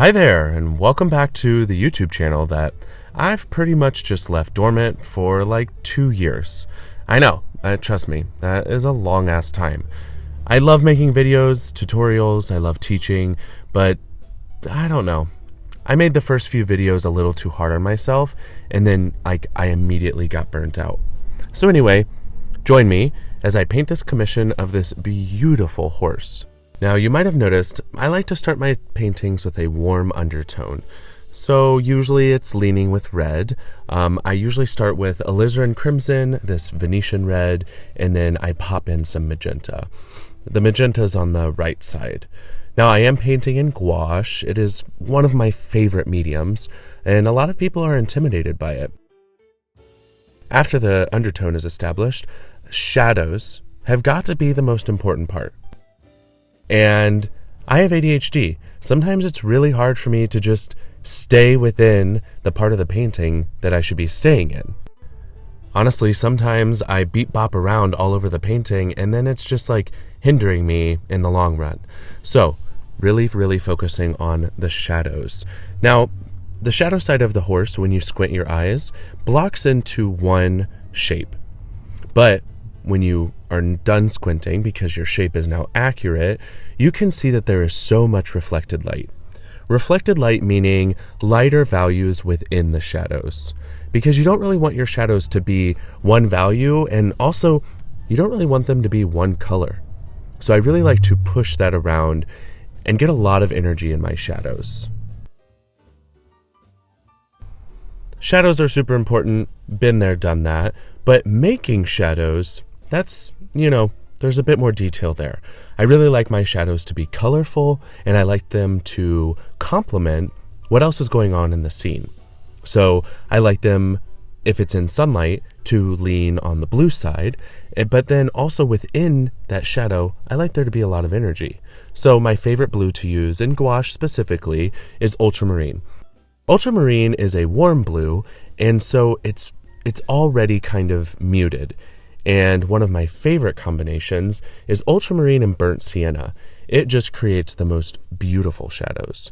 Hi there, and welcome back to the YouTube channel that I've pretty much just left dormant for like 2 years. I know, trust me, that is a long ass time. I love making videos, tutorials, I love teaching, but I don't know. I made the first few videos a little too hard on myself, and then I immediately got burnt out. So anyway, join me as I paint this commission of this beautiful horse. Now, you might have noticed, I like to start my paintings with a warm undertone. So usually it's leaning with red. I usually start with alizarin crimson, this Venetian red, and then I pop in some magenta. The magenta is on the right side. Now, I am painting in gouache. It is one of my favorite mediums, and a lot of people are intimidated by it. After the undertone is established, shadows have got to be the most important part. And I have ADHD. Sometimes it's really hard for me to just stay within the part of the painting that I should be staying in. Honestly, sometimes I beat bop around all over the painting and then it's just like hindering me in the long run. So really focusing on the shadows. Now, the shadow side of the horse, when you squint your eyes, blocks into one shape. But when you are done squinting, because your shape is now accurate, you can see that there is so much reflected light. Reflected light meaning lighter values within the shadows, because you don't really want your shadows to be one value, and also you don't really want them to be one color. So I really like to push that around and get a lot of energy in my shadows. Shadows are super important, been there, done that, but making shadows, that's, there's a bit more detail there. I really like my shadows to be colorful, and I like them to complement what else is going on in the scene. So I like them, if it's in sunlight, to lean on the blue side, but then also within that shadow, I like there to be a lot of energy. So my favorite blue to use, in gouache specifically, is ultramarine. Ultramarine is a warm blue, and so it's already kind of muted. And one of my favorite combinations is ultramarine and burnt sienna. It just creates the most beautiful shadows.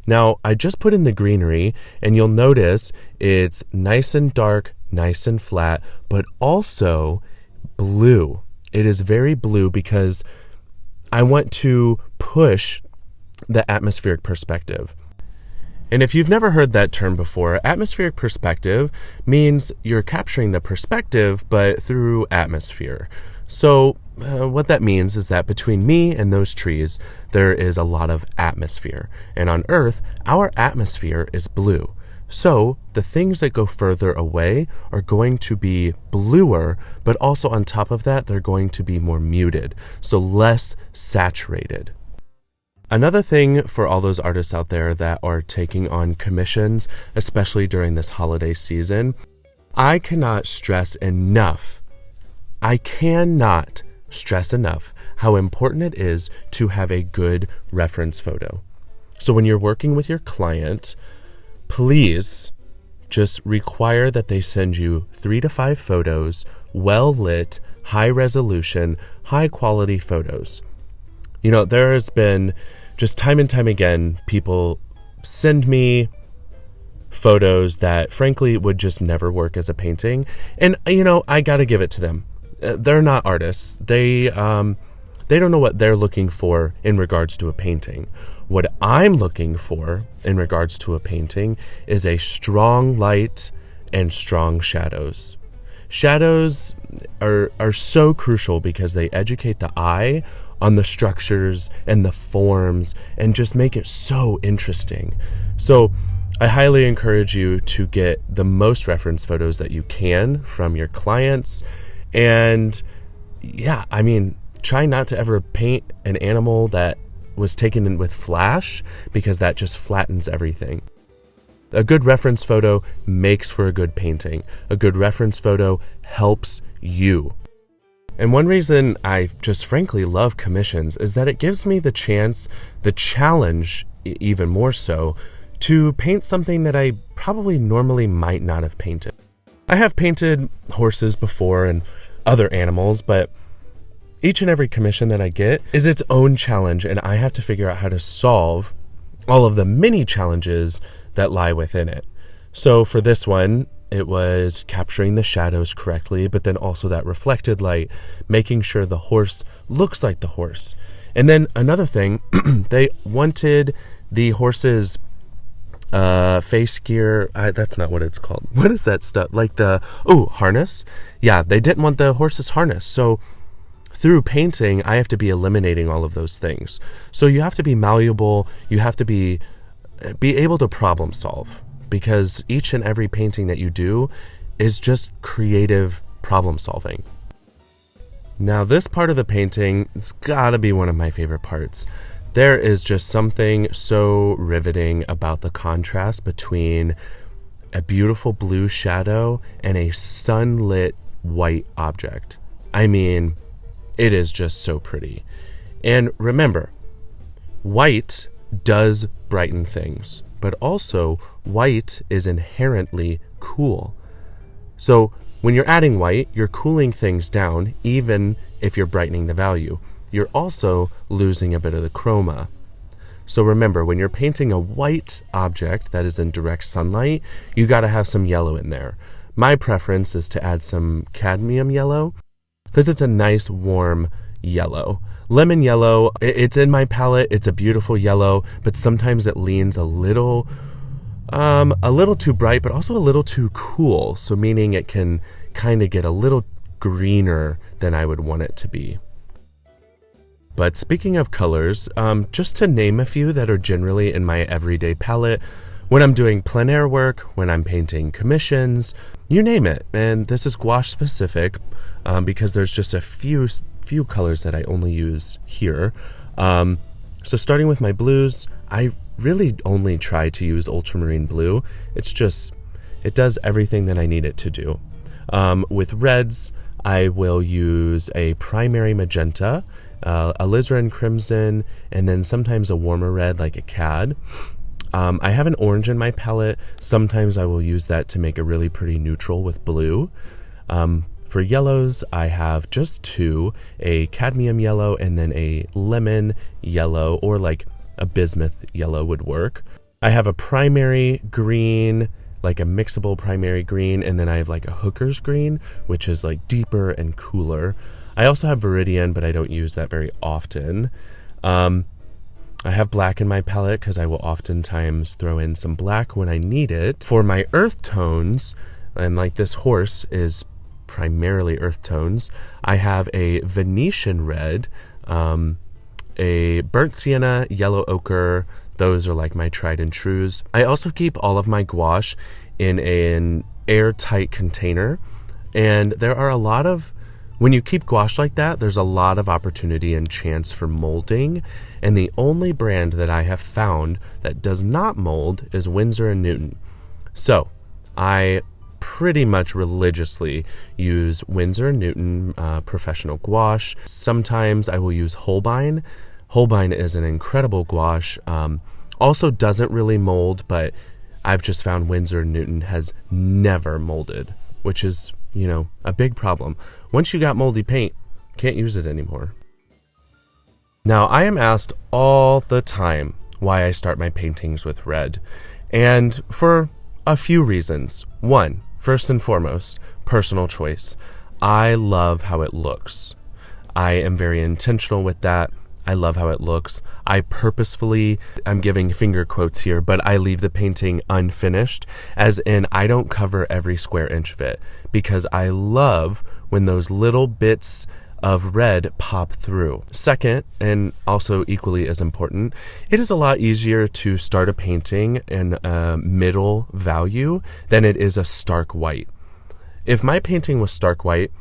Now, I just put in the greenery, and you'll notice it's nice and dark, nice and flat, but also blue. It is very blue because I want to push the atmospheric perspective. And if you've never heard that term before, atmospheric perspective means you're capturing the perspective, but through atmosphere. So what that means is that between me and those trees, there is a lot of atmosphere. And on Earth, our atmosphere is blue. So the things that go further away are going to be bluer, but also on top of that, they're going to be more muted, so less saturated. Another thing for all those artists out there that are taking on commissions, especially during this holiday season, I cannot stress enough how important it is to have a good reference photo. So when you're working with your client, please just require that they send you 3 to 5 photos, well lit, high resolution, high quality photos. There has been just time and time again, people send me photos that frankly would just never work as a painting. And, I gotta give it to them. They're not artists. They don't know what they're looking for in regards to a painting. What I'm looking for in regards to a painting is a strong light and strong shadows. Shadows are so crucial because they educate the eye on the structures and the forms and just make it so interesting. So I highly encourage you to get the most reference photos that you can from your clients. And try not to ever paint an animal that was taken in with flash, because that just flattens everything. A good reference photo makes for a good painting. A good reference photo helps you. And one reason I just frankly love commissions is that it gives me the challenge, even more so, to paint something that I probably normally might not have painted. I have painted horses before and other animals, but each and every commission that I get is its own challenge, and I have to figure out how to solve all of the mini challenges that lie within it. So for this one, it was capturing the shadows correctly, but then also that reflected light, making sure the horse looks like the horse. And then another thing, they wanted the horse's face gear. That's not what it's called. What is that stuff? Like harness? Yeah, they didn't want the horse's harness. So through painting, I have to be eliminating all of those things. So you have to be malleable. You have to be able to problem solve, because each and every painting that you do is just creative problem solving. Now, this part of the painting has got to be one of my favorite parts. There is just something so riveting about the contrast between a beautiful blue shadow and a sunlit white object. I mean, it is just so pretty. And remember, white does brighten things, but also white is inherently cool. So when you're adding white, you're cooling things down, even if you're brightening the value. You're also losing a bit of the chroma. So remember, when you're painting a white object that is in direct sunlight, you got to have some yellow in there. My preference is to add some cadmium yellow because it's a nice warm yellow. Lemon yellow, it's in my palette. It's a beautiful yellow, but sometimes it leans a little too bright, but also a little too cool. So meaning it can kind of get a little greener than I would want it to be. But speaking of colors, just to name a few that are generally in my everyday palette, when I'm doing plein air work, when I'm painting commissions, you name it. And this is gouache specific because there's just a few colors that I only use here. So starting with my blues, I really only try to use ultramarine blue. It does everything that I need it to do. With reds, I will use a primary magenta, alizarin crimson, and then sometimes a warmer red like a cad. I have an orange in my palette. Sometimes I will use that to make a really pretty neutral with blue. For yellows, I have just two, a cadmium yellow and then a lemon yellow, or like a bismuth yellow would work. I have a primary green, like a mixable primary green, and then I have like a hooker's green, which is like deeper and cooler. I also have Viridian, but I don't use that very often. I have black in my palette because I will oftentimes throw in some black when I need it. For my earth tones, and like this horse is primarily earth tones, I have a Venetian red, a burnt sienna, yellow ochre. Those are like my tried and trues. I also keep all of my gouache in an airtight container. And there are when you keep gouache like that, there's a lot of opportunity and chance for molding. And the only brand that I have found that does not mold is Winsor & Newton. So I pretty much religiously use Winsor & Newton professional gouache. Sometimes I will use Holbein. Holbein is an incredible gouache. Also doesn't really mold, but I've just found Winsor & Newton has never molded, which is, a big problem. Once you got moldy paint, can't use it anymore. Now, I am asked all the time why I start my paintings with red, and for a few reasons. One, first and foremost, personal choice. I love how it looks. I am very intentional with that. I love how it looks. I purposefully, I'm giving finger quotes here, but I leave the painting unfinished, as in I don't cover every square inch of it, because I love when those little bits of red pop through. Second, and also equally as important, it is a lot easier to start a painting in a middle value than it is a stark white. If my painting was stark white,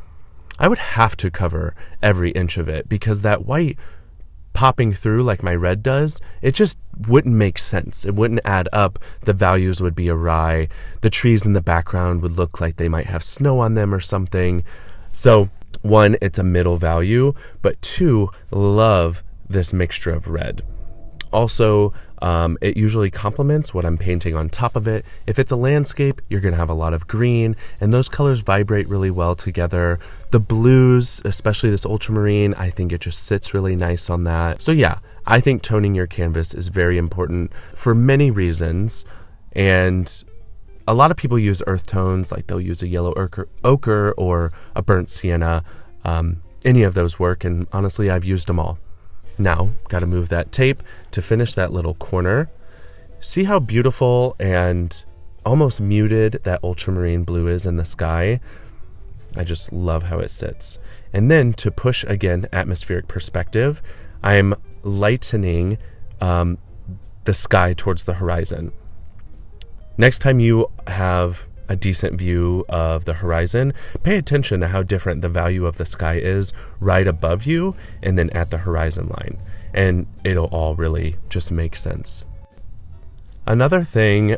I would have to cover every inch of it, because that white popping through like my red does, it just wouldn't make sense. It wouldn't add up. The values would be awry. The trees in the background would look like they might have snow on them or something. So one, it's a middle value, but two, love this mixture of red. Also, it usually complements what I'm painting on top of it. If it's a landscape, you're going to have a lot of green, and those colors vibrate really well together. The blues, especially this ultramarine, I think it just sits really nice on that. So yeah, I think toning your canvas is very important for many reasons, and a lot of people use earth tones, like they'll use a yellow ochre or a burnt sienna. Any of those work, and honestly, I've used them all. Now, got to move that tape to finish that little corner. See how beautiful and almost muted that ultramarine blue is in the sky? I just love how it sits. And then to push, again, atmospheric perspective, I'm lightening the sky towards the horizon. Next time you have a decent view of the horizon, pay attention to how different the value of the sky is right above you and then at the horizon line. And it'll all really just make sense. Another thing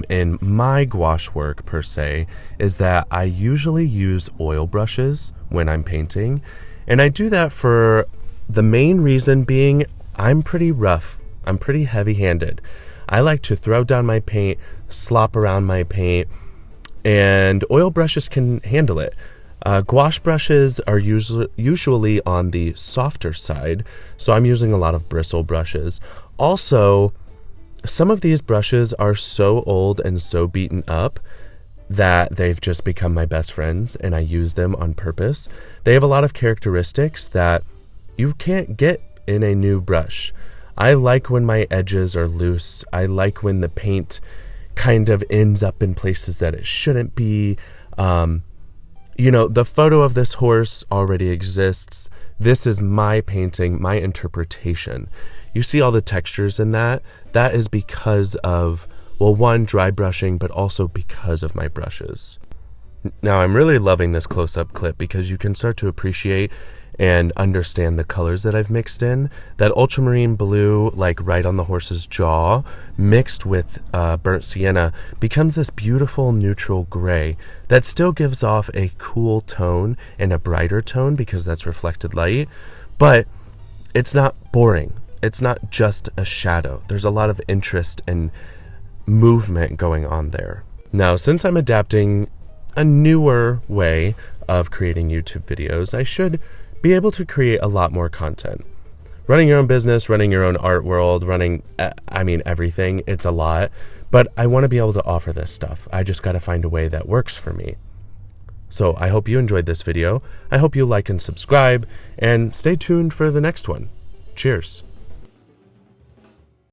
in my gouache work per se is that I usually use oil brushes when I'm painting. And I do that for the main reason being I'm pretty rough. I'm pretty heavy-handed. I like to throw down my paint, slop around my paint, and oil brushes can handle it. Gouache brushes are usually on the softer side, so I'm using a lot of bristle brushes. Also, some of these brushes are so old and so beaten up that they've just become my best friends, and I use them on purpose. They have a lot of characteristics that you can't get in a new brush. I like when my edges are loose. I like when the paint kind of ends up in places that it shouldn't be. You know, the photo of this horse already exists. This is my painting, my interpretation. You see all the textures in that? That is because of, well, one, dry brushing, but also because of my brushes. Now, I'm really loving this close-up clip because you can start to appreciate and understand the colors that I've mixed in. That ultramarine blue, like right on the horse's jaw, mixed with burnt sienna, becomes this beautiful neutral gray that still gives off a cool tone and a brighter tone because that's reflected light, but it's not boring. It's not just a shadow. There's a lot of interest and movement going on there. Now, since I'm adapting a newer way of creating YouTube videos, I should be able to create a lot more content. Running your own business, running your own art world, everything, it's a lot, but I want to be able to offer this stuff. I just got to find a way that works for me. So I hope you enjoyed this video. I hope you like and subscribe, and stay tuned for the next one. Cheers.